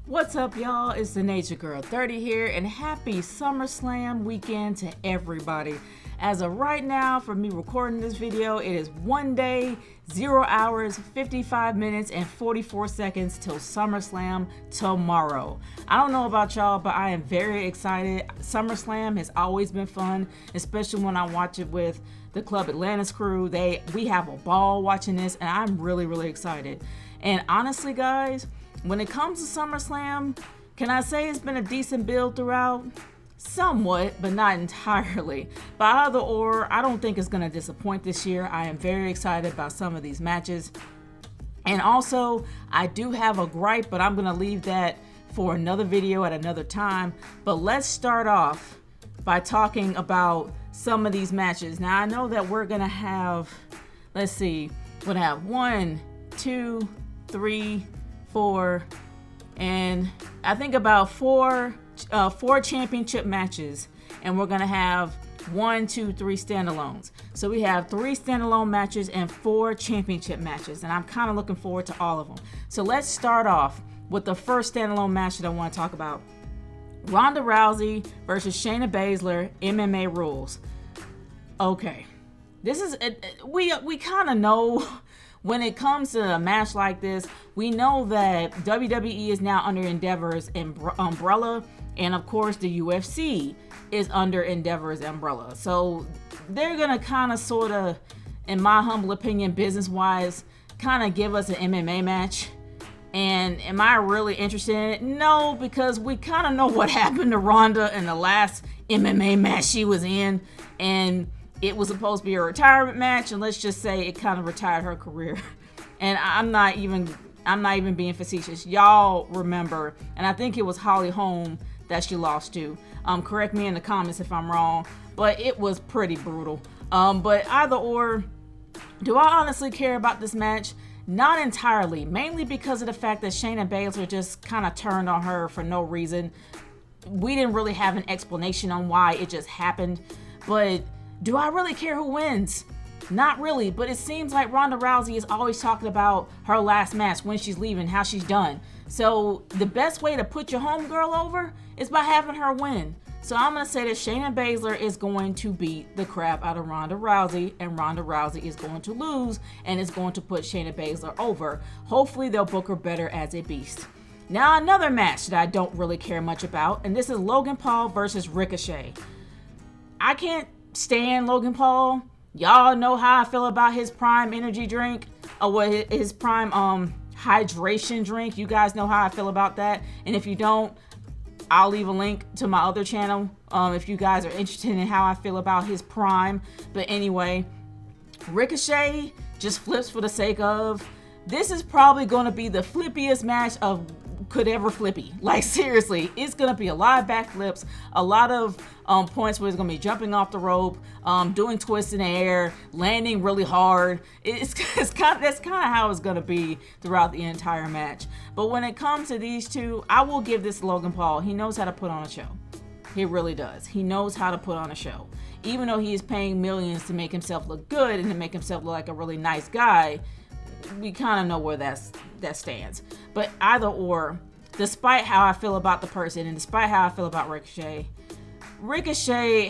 What's up, y'all? It's the Nature Girl 30 here, and happy SummerSlam weekend to everybody. As of right now, for me recording this video, it is 1 day, 0 hours, 55 minutes, and 44 seconds till SummerSlam tomorrow. I don't know about y'all, but I am very excited. SummerSlam has always been fun, especially when I watch it with the Club Atlantis crew. We have a ball watching this, and I'm really excited. And honestly, guys, when it comes to SummerSlam, can I say it's been a decent build throughout? Somewhat, but not entirely. But either or, I don't think it's going to disappoint this year. I am very excited about some of these matches. And also, I do have a gripe, but I'm going to leave that for another video at another time. But let's start off by talking about some of these matches. Now, I know that we're going to have, let's see, we're going to have 1, 2, 3, 4, and I think about four championship matches, and we're gonna have 1, 2, 3 standalones. So we have 3 standalone matches and 4 championship matches, and I'm kind of looking forward to all of them. So let's start off with the first standalone match that I want to talk about: Ronda Rousey versus Shayna Baszler, MMA rules. Okay, this is we kind of know. When it comes to a match like this, we know that WWE is now under Endeavor's umbrella, and of course the UFC is under Endeavor's umbrella. So they're gonna kind of sort of, in my humble opinion, business-wise, kind of give us an MMA match. And am I really interested in it? No, because we kind of know what happened to Ronda in the last MMA match she was in, and it was supposed to be a retirement match, and let's just say it kind of retired her career. And I'm not even being facetious. Y'all remember, and I think it was Holly Holm that she lost to. Correct me in the comments if I'm wrong, but it was pretty brutal. But either or, do I honestly care about this match? Not entirely, mainly because of the fact that Shayna Baszler just kind of turned on her for no reason. We didn't really have an explanation on why it just happened, but do I really care who wins? Not really, but it seems like Ronda Rousey is always talking about her last match, when she's leaving, how she's done. So the best way to put your homegirl over is by having her win. So I'm going to say that Shayna Baszler is going to beat the crap out of Ronda Rousey, and Ronda Rousey is going to lose, and is going to put Shayna Baszler over. Hopefully they'll book her better as a beast. Now another match that I don't really care much about, and this is Logan Paul versus Ricochet. I can't stand Logan Paul. Y'all know how I feel about his Prime energy drink, or his Prime hydration drink. You guys know how I feel about that, and if you don't, I'll leave a link to my other channel if you guys are interested in how I feel about his Prime. But anyway, Ricochet just flips for the sake of. This is probably going to be the flippiest match of could ever flippy. Like, seriously, it's gonna be a lot of backflips, a lot of points where it's gonna be jumping off the rope, doing twists in the air, landing really hard. That's kind of how it's gonna be throughout the entire match. But when it comes to these two, I will give this to Logan Paul. He knows how to put on a show. He really does. He knows how to put on a show. Even though he is paying millions to make himself look good and to make himself look like a really nice guy, we kind of know where that stands. But either or, despite how I feel about the person and despite how I feel about Ricochet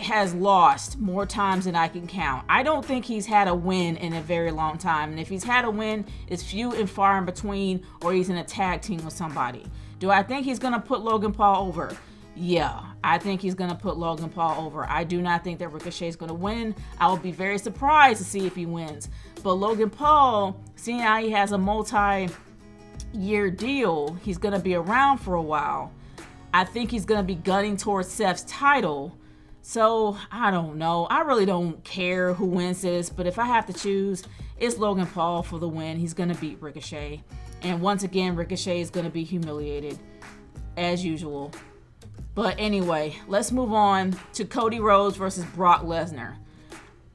has lost more times than I can count. I don't think he's had a win in a very long time, and if he's had a win, it's few and far in between, or he's in a tag team with somebody. Do I think he's gonna put Logan Paul over? Yeah, I think he's going to put Logan Paul over. I do not think that Ricochet is going to win. I will be very surprised to see if he wins. But Logan Paul, seeing how he has a multi-year deal, he's going to be around for a while. I think he's going to be gunning towards Seth's title. So, I don't know. I really don't care who wins this. But if I have to choose, it's Logan Paul for the win. He's going to beat Ricochet. And once again, Ricochet is going to be humiliated, as usual. But anyway, let's move on to Cody Rhodes versus Brock Lesnar.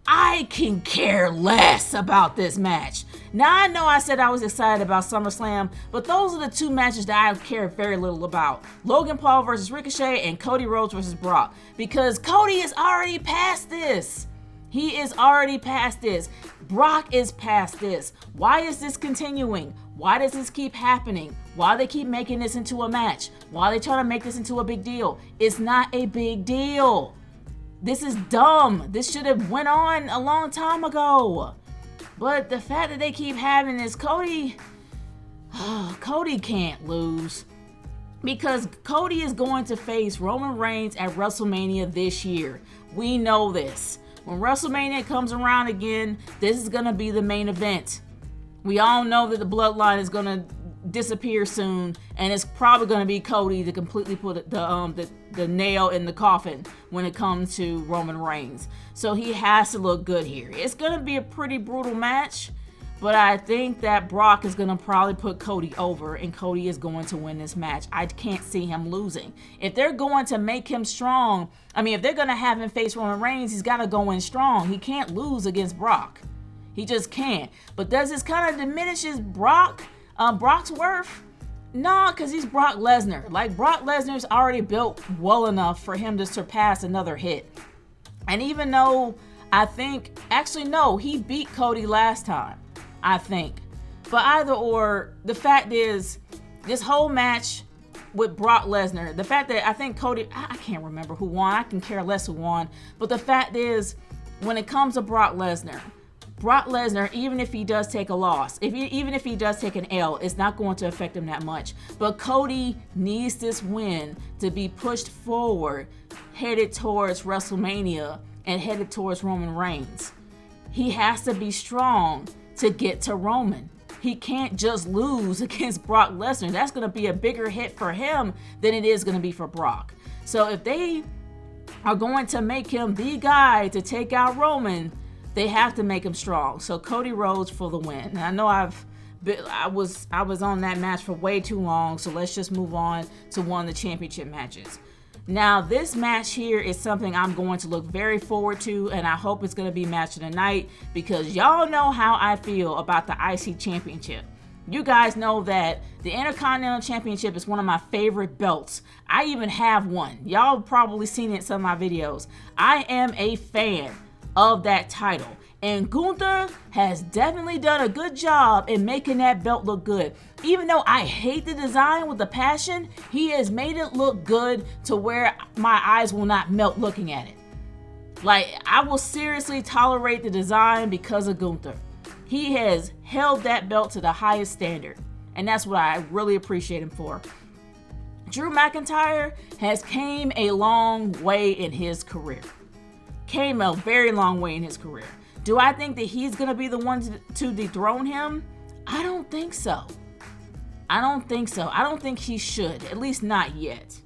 I can care less about this match. Now, I know I said I was excited about SummerSlam, but those are the two matches that I care very little about. Logan Paul versus Ricochet and Cody Rhodes versus Brock. Because Cody is already past this. He is already past this. Brock is past this. Why is this continuing? Why does this keep happening? Why they keep making this into a match? Why they trying to make this into a big deal? It's not a big deal. This is dumb. This should have went on a long time ago. But the fact that they keep having this, Cody can't lose. Because Cody is going to face Roman Reigns at WrestleMania this year. We know this. When WrestleMania comes around again, this is going to be the main event. We all know that the bloodline is going to disappear soon, and it's probably going to be Cody to completely put the nail in the coffin when it comes to Roman Reigns. So he has to look good here. It's going to be a pretty brutal match, but I think that Brock is going to probably put Cody over, and Cody is going to win this match. I can't see him losing. If they're going to make him strong, if they're going to have him face Roman Reigns, he's got to go in strong. He can't lose against Brock. He just can't. But does this kind of diminishes Brock's worth? No, because he's Brock Lesnar. Like, Brock Lesnar's already built well enough for him to surpass another hit. And even though he beat Cody last time, I think. But either or, the fact is, this whole match with Brock Lesnar, the fact that I think Cody, I can't remember who won. I can care less who won. But the fact is, when it comes to Brock Lesnar, even if he does take a loss, even if he does take an L, it's not going to affect him that much. But Cody needs this win to be pushed forward, headed towards WrestleMania and headed towards Roman Reigns. He has to be strong to get to Roman. He can't just lose against Brock Lesnar. That's going to be a bigger hit for him than it is going to be for Brock. So if they are going to make him the guy to take out Roman, they have to make him strong. So Cody Rhodes for the win. And I know I was on that match for way too long, so let's just move on to one of the championship matches. Now, this match here is something I'm going to look very forward to, and I hope it's going to be match of the night, because y'all know how I feel about the IC Championship. You guys know that the Intercontinental Championship is one of my favorite belts. I even have one. Y'all probably seen it in some of my videos. I am a fan of that title, and Gunther has definitely done a good job in making that belt look good. Even though I hate the design with a passion, he has made it look good to where my eyes will not melt looking at it. Like, I will seriously tolerate the design because of Gunther. He has held that belt to the highest standard, and that's what I really appreciate him for. Drew McIntyre has came a long way in his career. Came a very long way in his career. Do I think that he's going to be the one to dethrone him? I don't think so. I don't think he should, at least not yet.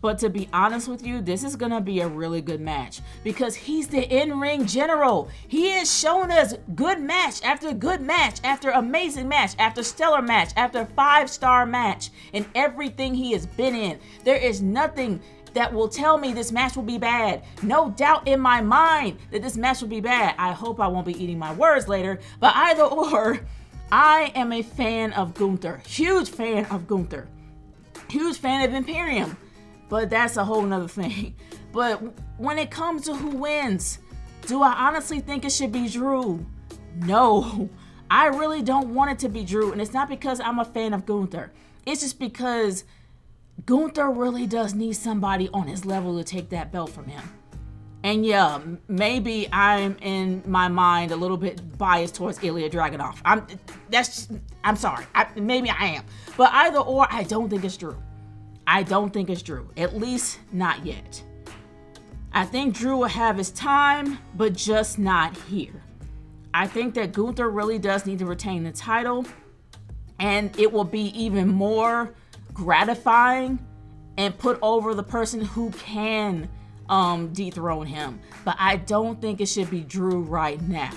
But to be honest with you, this is going to be a really good match because he's the in-ring general. He has shown us good match after good match, after amazing match, after stellar match, after 5-star match, in everything he has been in. There is nothing that will tell me this match will be bad. No doubt in my mind that this match will be bad. I hope I won't be eating my words later, but either or, I am a fan of Gunther. Huge fan of Gunther. Huge fan of Imperium. But that's a whole nother thing. But when it comes to who wins, do I honestly think it should be Drew? No. I really don't want it to be Drew. And it's not because I'm a fan of Gunther. It's just because Gunther really does need somebody on his level to take that belt from him. And yeah, maybe I'm in my mind a little bit biased towards Ilya Dragunov. I'm sorry. Maybe I am. But either or, I don't think it's Drew. At least not yet. I think Drew will have his time, but just not here. I think that Gunther really does need to retain the title, and it will be even more gratifying and put over the person who can dethrone him. But I don't think it should be Drew right now.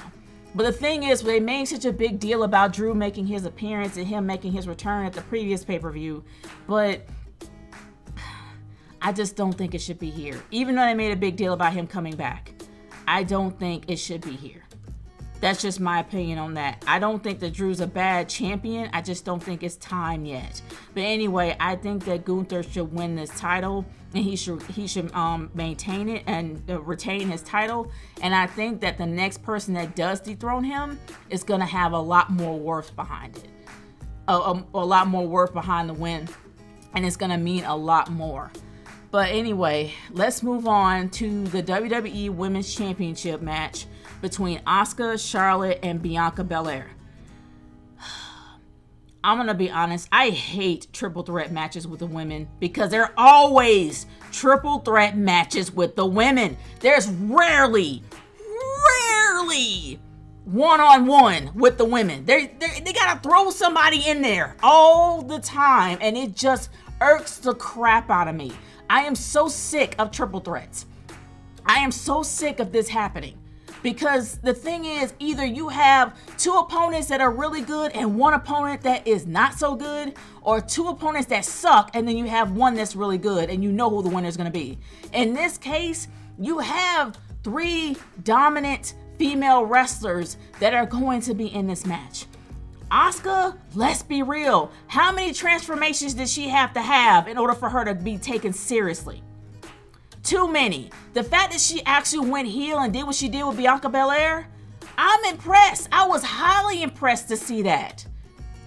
But the thing is, they made such a big deal about Drew making his appearance and him making his return at the previous pay-per-view, but I just don't think it should be here. Even though they made a big deal about him coming back, I don't think it should be here. That's just my opinion on that. I don't think that Drew's a bad champion. I just don't think it's time yet. But anyway, I think that Gunther should win this title, and he should maintain it and retain his title. And I think that the next person that does dethrone him is going to have a lot more worth behind it. a lot more work behind the win, and it's gonna mean a lot more. But anyway, let's move on to the WWE Women's Championship match between Asuka, Charlotte, and Bianca Belair. I'm gonna be honest, I hate triple threat matches with the women because they're always triple threat matches with the women. There's rarely one-on-one with the women. They gotta throw somebody in there all the time, and it just irks the crap out of me. I am so sick of triple threats. I am so sick of this happening. Because the thing is, either you have two opponents that are really good and one opponent that is not so good, or two opponents that suck and then you have one that's really good and you know who the winner is going to be. In this case, you have three dominant female wrestlers that are going to be in this match. Asuka, let's be real. How many transformations did she have to have in order for her to be taken seriously? Too many. The fact that she actually went heel and did what she did with Bianca Belair, I'm impressed. I was highly impressed to see that.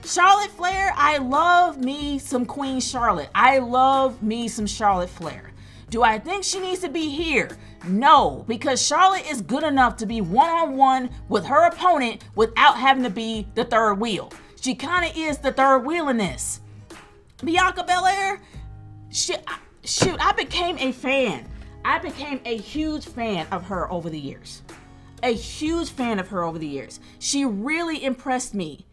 Charlotte Flair, I love me some Queen Charlotte. I love me some Charlotte Flair. Do I think she needs to be here? No, because Charlotte is good enough to be one-on-one with her opponent without having to be the third wheel. She kind of is the third wheel in this. Bianca Belair, I became a fan. I became a huge fan of her over the years. A huge fan of her over the years. She really impressed me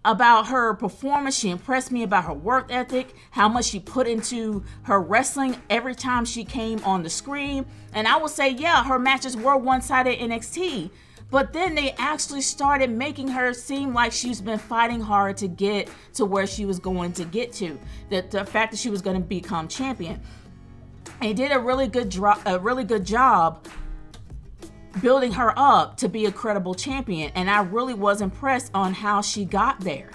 about her performance. She impressed me about her work ethic, how much she put into her wrestling every time she came on the screen. And I would say, yeah, her matches were one-sided in NXT. But then they actually started making her seem like she's been fighting hard to get to where she was going to get to. The fact that she was going to become champion. And did a really good job building her up to be a credible champion. And I really was impressed on how she got there.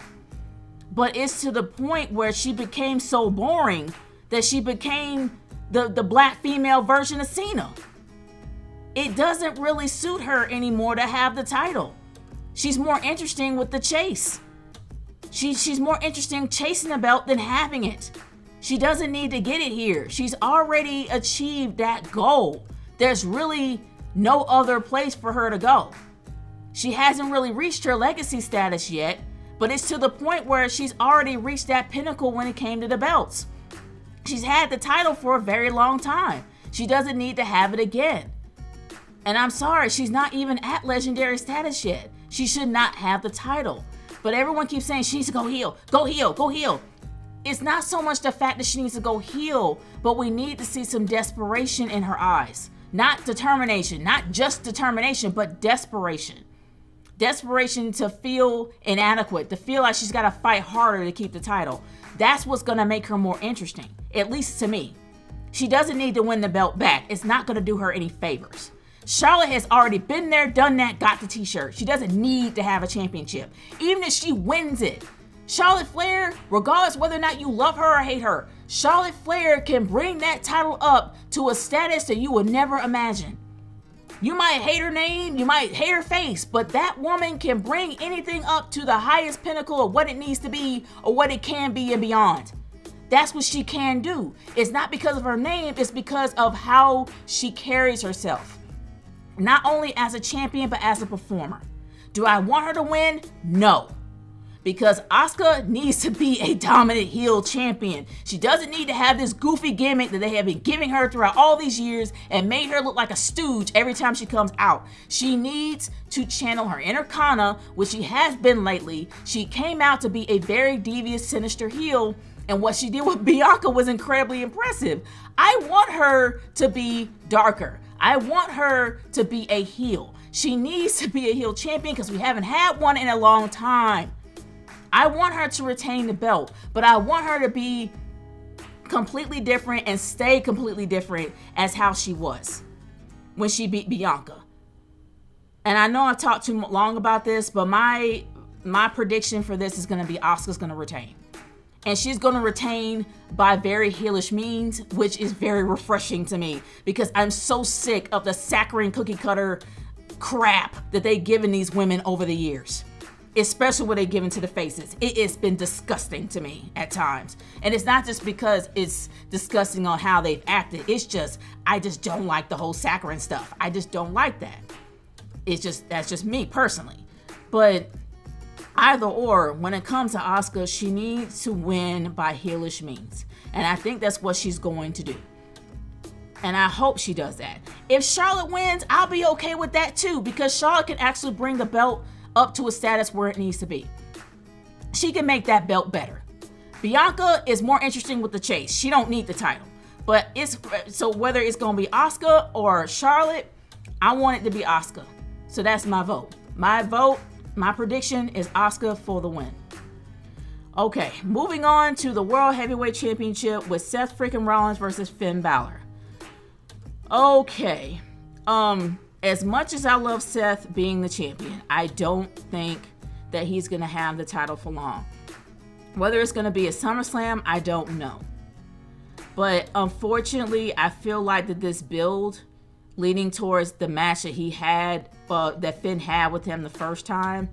But it's to the point where she became so boring that she became the black female version of Cena. It doesn't really suit her anymore to have the title. She's more interesting with the chase. She's more interesting chasing the belt than having it. She doesn't need to get it here. She's already achieved that goal. There's really no other place for her to go. She hasn't really reached her legacy status yet, but it's to the point where she's already reached that pinnacle when it came to the belts. She's had the title for a very long time. She doesn't need to have it again. And I'm sorry, she's not even at legendary status yet. She should not have the title. But everyone keeps saying she needs to go heel, go heel, go heel. It's not so much the fact that she needs to go heel, but we need to see some desperation in her eyes. Not determination, not just determination, but desperation. Desperation to feel inadequate, to feel like she's got to fight harder to keep the title. That's what's going to make her more interesting, at least to me. She doesn't need to win the belt back. It's not going to do her any favors. Charlotte has already been there, done that, got the t-shirt. She doesn't need to have a championship. Even if she wins it, Charlotte Flair, regardless whether or not you love her or hate her, Charlotte Flair can bring that title up to a status that you would never imagine. You might hate her name, you might hate her face, but that woman can bring anything up to the highest pinnacle of what it needs to be or what it can be and beyond. That's what she can do. It's not because of her name, it's because of how she carries herself. Not only as a champion, but as a performer. Do I want her to win? No. Because Asuka needs to be a dominant heel champion. She doesn't need to have this goofy gimmick that they have been giving her throughout all these years and made her look like a stooge every time she comes out. She needs to channel her inner Kana, which she has been lately. She came out to be a very devious, sinister heel, and what she did with Bianca was incredibly impressive. I want her to be darker. I want her to be a heel. She needs to be a heel champion because we haven't had one in a long time. I want her to retain the belt, but I want her to be completely different and stay completely different as how she was when she beat Bianca. And I know I've talked too long about this, but my prediction for this is going to be Asuka's going to retain. And she's going to retain by very heelish means, which is very refreshing to me because I'm so sick of the saccharine cookie cutter crap that they've given these women over the years. especially when they give into the faces. It's been disgusting to me at times. And it's not just because it's disgusting on how they've acted. It's just, I just don't like the whole saccharin stuff. I just don't like that. That's just me personally. But either or, when it comes to Asuka, she needs to win by heelish means. And I think that's what she's going to do. And I hope she does that. If Charlotte wins, I'll be okay with that too, because Charlotte can actually bring the belt up to a status where it needs to be. She can make that belt better. Bianca is more interesting with the chase. She don't need the title. But so whether it's going to be Asuka or Charlotte, I want it to be Asuka. So that's my vote. My prediction is Asuka for the win. Okay, moving on to the World Heavyweight Championship with Seth freaking Rollins versus Finn Balor. Okay, as much as I love Seth being the champion, I don't think that he's going to have the title for long. Whether it's going to be a SummerSlam, I don't know. But unfortunately, I feel like that this build leading towards the match that he had, that Finn had with him the first time,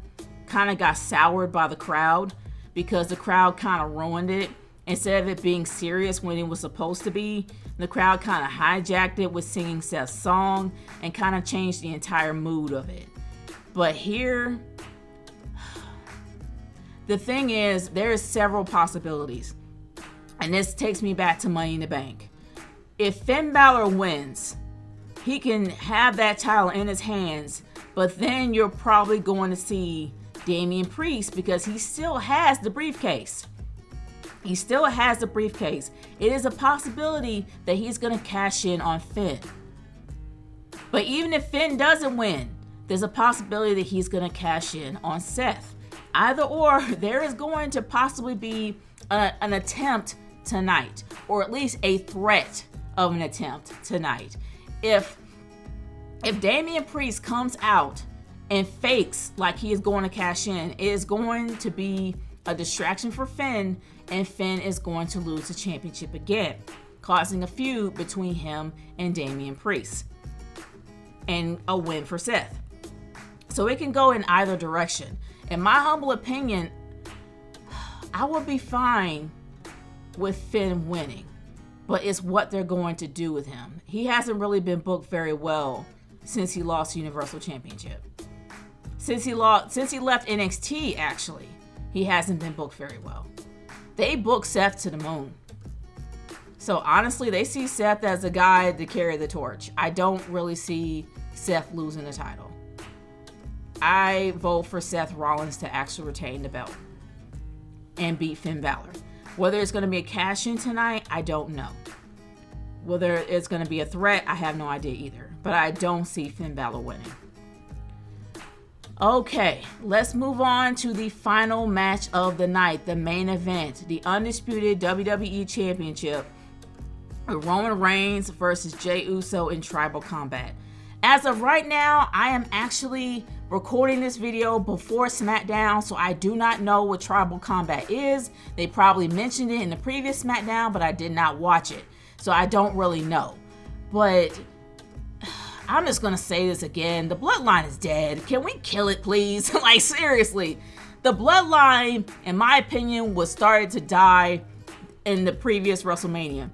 kind of got soured by the crowd because the crowd kind of ruined it. Instead of it being serious when it was supposed to be, the crowd kind of hijacked it with singing Seth's song and kind of changed the entire mood of it. But here, the thing is, there's several possibilities. And this takes me back to Money in the Bank. If Finn Balor wins, he can have that title in his hands, but then you're probably going to see Damian Priest because he still has the briefcase. He still has the briefcase. It is a possibility that he's going to cash in on Finn. But even if Finn doesn't win, there's a possibility that he's going to cash in on Seth. Either or, there is going to possibly be an attempt tonight, or at least a threat of an attempt tonight. If Damian Priest comes out and fakes like he is going to cash in, it is going to be a distraction for Finn, and Finn is going to lose the championship again, causing a feud between him and Damian Priest, and a win for Seth. So it can go in either direction. In my humble opinion, I would be fine with Finn winning, but it's what they're going to do with him. He hasn't really been booked very well since he lost the Universal Championship. Since he left NXT, actually, he hasn't been booked very well. They booked Seth to the moon. So honestly, they see Seth as a guy to carry the torch. I don't really see Seth losing the title. I vote for Seth Rollins to actually retain the belt and beat Finn Balor. Whether it's going to be a cash-in tonight, I don't know. Whether it's going to be a threat, I have no idea either. But I don't see Finn Balor winning. Okay, let's move on to the final match of the night, the main event, the undisputed WWE Championship, Roman Reigns versus Jey Uso in Tribal Combat. As of right now, I am actually recording this video before SmackDown, so I do not know what Tribal Combat is. They probably mentioned it in the previous SmackDown, but I did not watch it, so I don't really know. But I'm just gonna say this again. The Bloodline is dead. Can we kill it, please? Like, seriously. The Bloodline, in my opinion, was started to die in the previous WrestleMania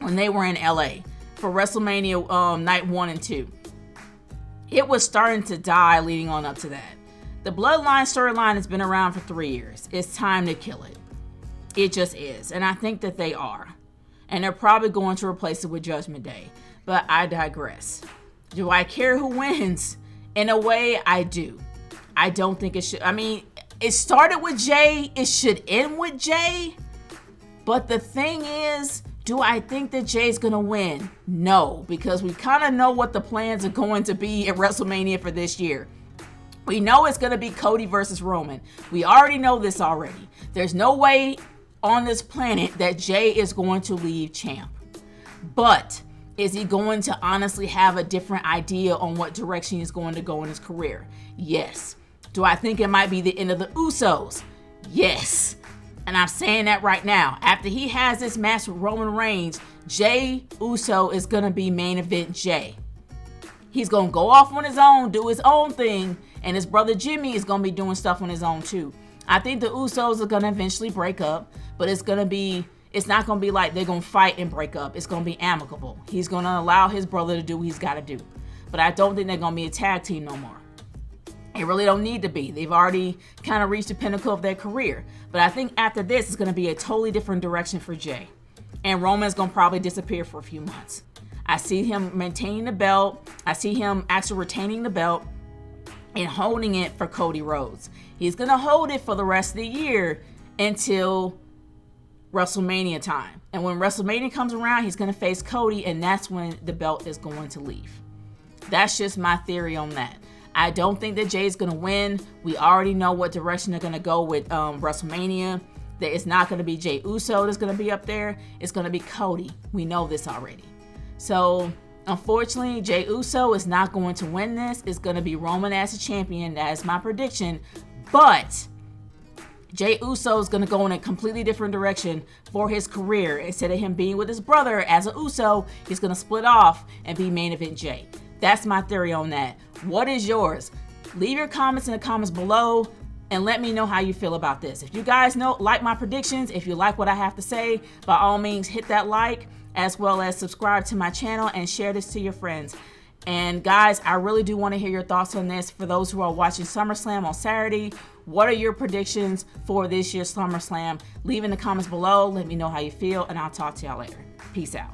when they were in LA for WrestleMania night 1 and 2. It was starting to die leading on up to that. The Bloodline storyline has been around for 3 years. It's time to kill it. It just is. And I think that they are. And they're probably going to replace it with Judgment Day. But I digress. Do I care who wins? In a way, I do. I don't think it should. I mean, it started with Jay. It should end with Jay. But the thing is, do I think that Jay's going to win? No, because we kind of know what the plans are going to be at WrestleMania for this year. We know it's going to be Cody versus Roman. We already know this already. There's no way on this planet that Jay is going to leave champ. But is he going to honestly have a different idea on what direction he's going to go in his career? Yes. Do I think it might be the end of the Usos? Yes. And I'm saying that right now. After he has this match with Roman Reigns, Jey Uso is going to be main event Jay. He's going to go off on his own, do his own thing, And his brother Jimmy is going to be doing stuff on his own too. I think the Usos are going to eventually break up, but it's not going to be like they're going to fight and break up. It's going to be amicable. He's going to allow his brother to do what he's got to do. But I don't think they're going to be a tag team no more. They really don't need to be. They've already kind of reached the pinnacle of their career. But I think after this, it's going to be a totally different direction for Jay. And Roman's going to probably disappear for a few months. I see him maintaining the belt. I see him actually retaining the belt and holding it for Cody Rhodes. He's going to hold it for the rest of the year until WrestleMania time. And when WrestleMania comes around, he's going to face Cody, and that's when the belt is going to leave. That's just my theory on that. I don't think that Jay's going to win. We already know what direction they're going to go with WrestleMania. That it's not going to be Jey Uso that's going to be up there. It's going to be Cody. We know this already. So, unfortunately, Jey Uso is not going to win this. It's going to be Roman as a champion. That is my prediction. But Jey Uso is going to go in a completely different direction for his career. Instead of him being with his brother as a Uso, he's going to split off and be main event Jey. That's my theory on that. What is yours? Leave your comments in the comments below and let me know how you feel about this. If you guys like my predictions, if you like what I have to say, by all means hit that like, as well as subscribe to my channel and share this to your friends. And guys, I really do want to hear your thoughts on this. For those who are watching SummerSlam on Saturday, what are your predictions for this year's SummerSlam? Leave in the comments below. Let me know how you feel, and I'll talk to y'all later. Peace out.